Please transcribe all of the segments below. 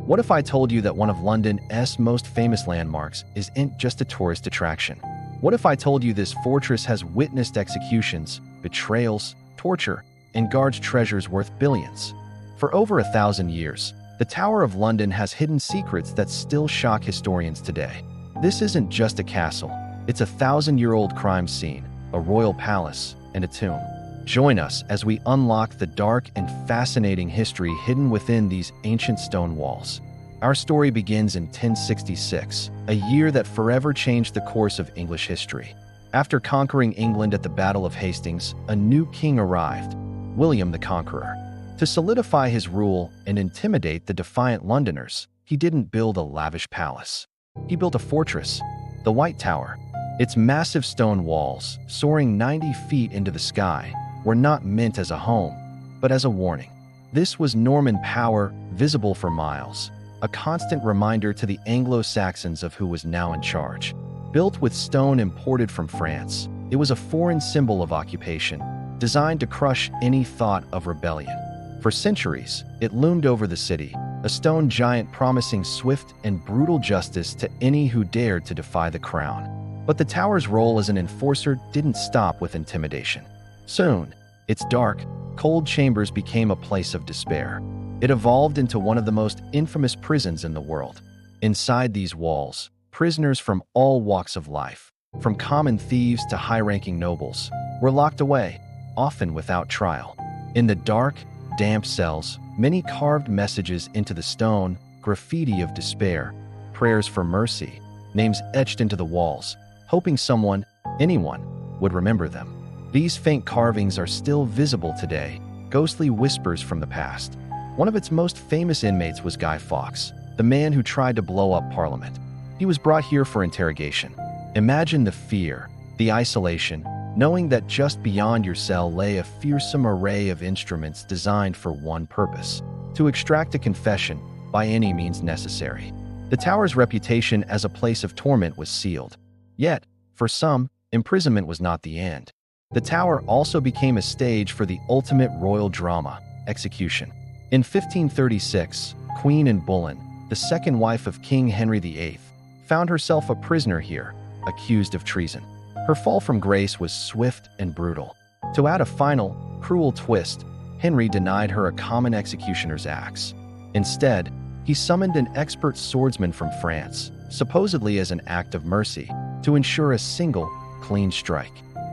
What if I told you that one of London's most famous landmarks isn't just a tourist attraction? What if I told you this fortress has witnessed executions, betrayals, torture, and guards treasures worth billions? For over 1,000 years, the Tower of London has hidden secrets that still shock historians today. This isn't just a castle, it's a 1,000-year-old crime scene, a royal palace, and a tomb. Join us as we unlock the dark and fascinating history hidden within these ancient stone walls. Our story begins in 1066, a year that forever changed the course of English history. After conquering England at the Battle of Hastings, a new king arrived, William the Conqueror. To solidify his rule and intimidate the defiant Londoners, he didn't build a lavish palace. He built a fortress, the White Tower. Its massive stone walls, soaring 90 feet into the sky, were not meant as a home, but as a warning. This was Norman power, visible for miles, a constant reminder to the Anglo-Saxons of who was now in charge. Built with stone imported from France, it was a foreign symbol of occupation, designed to crush any thought of rebellion. For centuries, it loomed over the city, a stone giant promising swift and brutal justice to any who dared to defy the crown. But the tower's role as an enforcer didn't stop with intimidation. Soon, its dark, cold chambers became a place of despair. It evolved into one of the most infamous prisons in the world. Inside these walls, prisoners from all walks of life, from common thieves to high-ranking nobles, were locked away, often without trial. In the dark, damp cells, many carved messages into the stone, graffiti of despair, prayers for mercy, names etched into the walls, hoping someone, anyone, would remember them. These faint carvings are still visible today, ghostly whispers from the past. One of its most famous inmates was Guy Fawkes, the man who tried to blow up Parliament. He was brought here for interrogation. Imagine the fear, the isolation, knowing that just beyond your cell lay a fearsome array of instruments designed for one purpose: to extract a confession by any means necessary. The tower's reputation as a place of torment was sealed. Yet, for some, imprisonment was not the end. The tower also became a stage for the ultimate royal drama, execution. In 1536, Queen Anne Boleyn, the second wife of King Henry VIII, found herself a prisoner here, accused of treason. Her fall from grace was swift and brutal. To add a final, cruel twist, Henry denied her a common executioner's axe. Instead, he summoned an expert swordsman from France, supposedly as an act of mercy, to ensure a single, clean strike.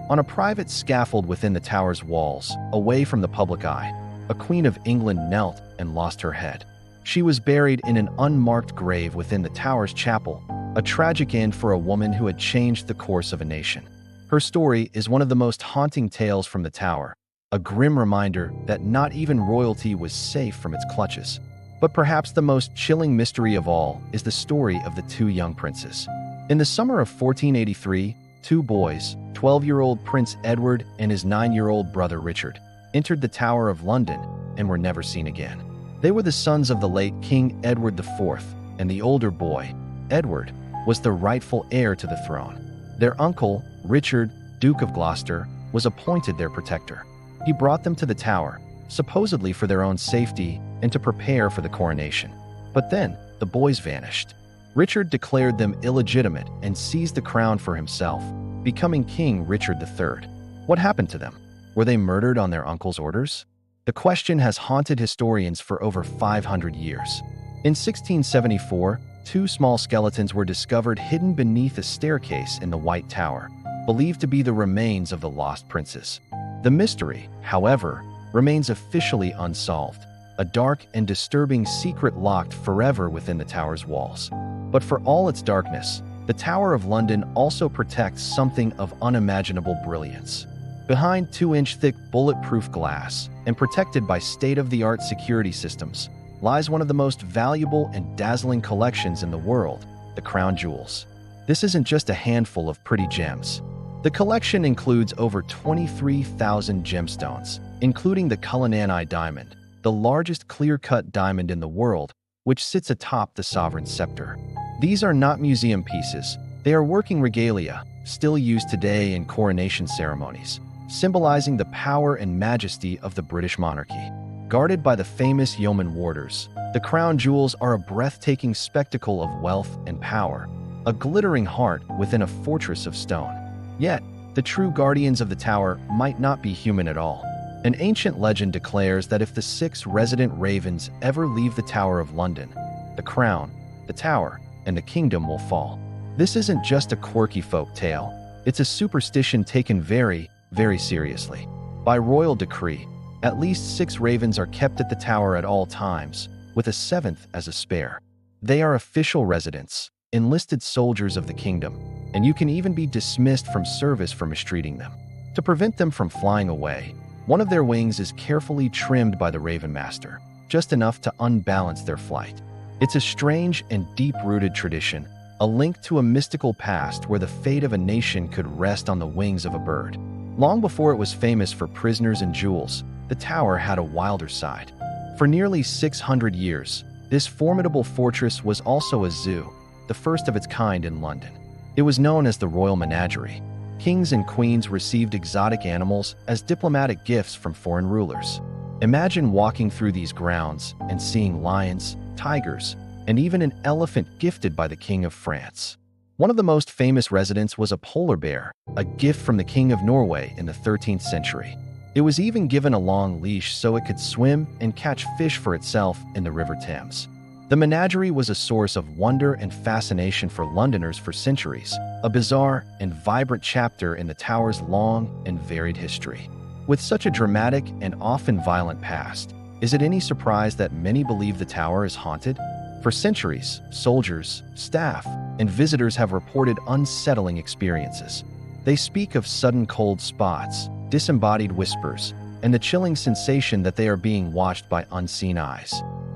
On a private scaffold within the tower's walls, away from the public eye, a Queen of England knelt and lost her head. She was buried in an unmarked grave within the tower's chapel, a tragic end for a woman who had changed the course of a nation. Her story is one of the most haunting tales from the tower, a grim reminder that not even royalty was safe from its clutches. But perhaps the most chilling mystery of all is the story of the two young princes. In the summer of 1483, two boys, 12-year-old Prince Edward and his 9-year-old brother Richard, entered the Tower of London and were never seen again. They were the sons of the late King Edward IV, and the older boy, Edward, was the rightful heir to the throne. Their uncle, Richard, Duke of Gloucester, was appointed their protector. He brought them to the tower, supposedly for their own safety and to prepare for the coronation. But then, the boys vanished. Richard declared them illegitimate and seized the crown for himself, becoming King Richard III. What happened to them? Were they murdered on their uncle's orders? The question has haunted historians for over 500 years. In 1674, two small skeletons were discovered hidden beneath a staircase in the White Tower, believed to be the remains of the lost princes. The mystery, however, remains officially unsolved, a dark and disturbing secret locked forever within the tower's walls. But for all its darkness, the Tower of London also protects something of unimaginable brilliance. Behind 2-inch thick bulletproof glass and protected by state-of-the-art security systems lies one of the most valuable and dazzling collections in the world, the crown jewels. This isn't just a handful of pretty gems. The collection includes over 23,000 gemstones, including the Cullinan Eye diamond, the largest clear-cut diamond in the world, which sits atop the sovereign's scepter. These are not museum pieces. They are working regalia, still used today in coronation ceremonies, symbolizing the power and majesty of the British monarchy. Guarded by the famous yeoman warders, the crown jewels are a breathtaking spectacle of wealth and power, a glittering heart within a fortress of stone. Yet, the true guardians of the tower might not be human at all. An ancient legend declares that if the 6 resident ravens ever leave the Tower of London, the crown, the tower, and the kingdom will fall. This isn't just a quirky folk tale. It's a superstition taken very, very seriously. By royal decree, at least 6 ravens are kept at the tower at all times, with a 7th as a spare. They are official residents, enlisted soldiers of the kingdom, and you can even be dismissed from service for mistreating them. To prevent them from flying away, one of their wings is carefully trimmed by the Raven Master, just enough to unbalance their flight. It's a strange and deep-rooted tradition, a link to a mystical past where the fate of a nation could rest on the wings of a bird. Long before it was famous for prisoners and jewels, the tower had a wilder side. For nearly 600 years, this formidable fortress was also a zoo, the first of its kind in London. It was known as the Royal Menagerie. Kings and queens received exotic animals as diplomatic gifts from foreign rulers. Imagine walking through these grounds and seeing lions, tigers, and even an elephant gifted by the King of France. One of the most famous residents was a polar bear, a gift from the King of Norway in the 13th century. It was even given a long leash so it could swim and catch fish for itself in the River Thames. The menagerie was a source of wonder and fascination for Londoners for centuries, a bizarre and vibrant chapter in the tower's long and varied history. With such a dramatic and often violent past, is it any surprise that many believe the tower is haunted? For centuries, soldiers, staff, and visitors have reported unsettling experiences. They speak of sudden cold spots, disembodied whispers, and the chilling sensation that they are being watched by unseen eyes.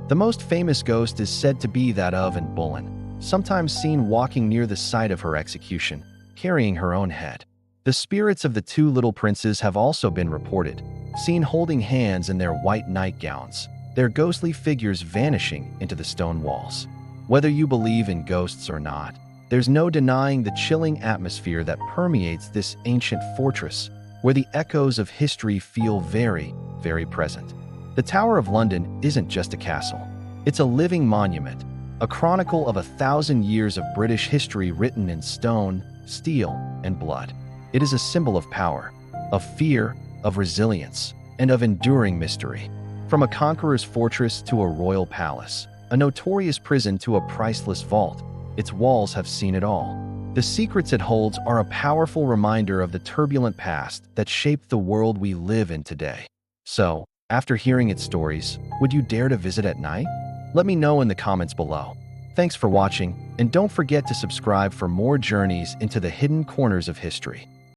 The most famous ghost is said to be that of Anne Boleyn, sometimes seen walking near the site of her execution, carrying her own head. The spirits of the 2 little princes have also been reported, seen holding hands in their white nightgowns, their ghostly figures vanishing into the stone walls. Whether you believe in ghosts or not, there's no denying the chilling atmosphere that permeates this ancient fortress, where the echoes of history feel very, very present. The Tower of London isn't just a castle. It's a living monument, a chronicle of 1,000 years of British history written in stone, steel, and blood. It is a symbol of power, of fear, of resilience, and of enduring mystery. From a conqueror's fortress to a royal palace, a notorious prison to a priceless vault, its walls have seen it all. The secrets it holds are a powerful reminder of the turbulent past that shaped the world we live in today. So, after hearing its stories, would you dare to visit at night? Let me know in the comments below. Thanks for watching, and don't forget to subscribe for more journeys into the hidden corners of history.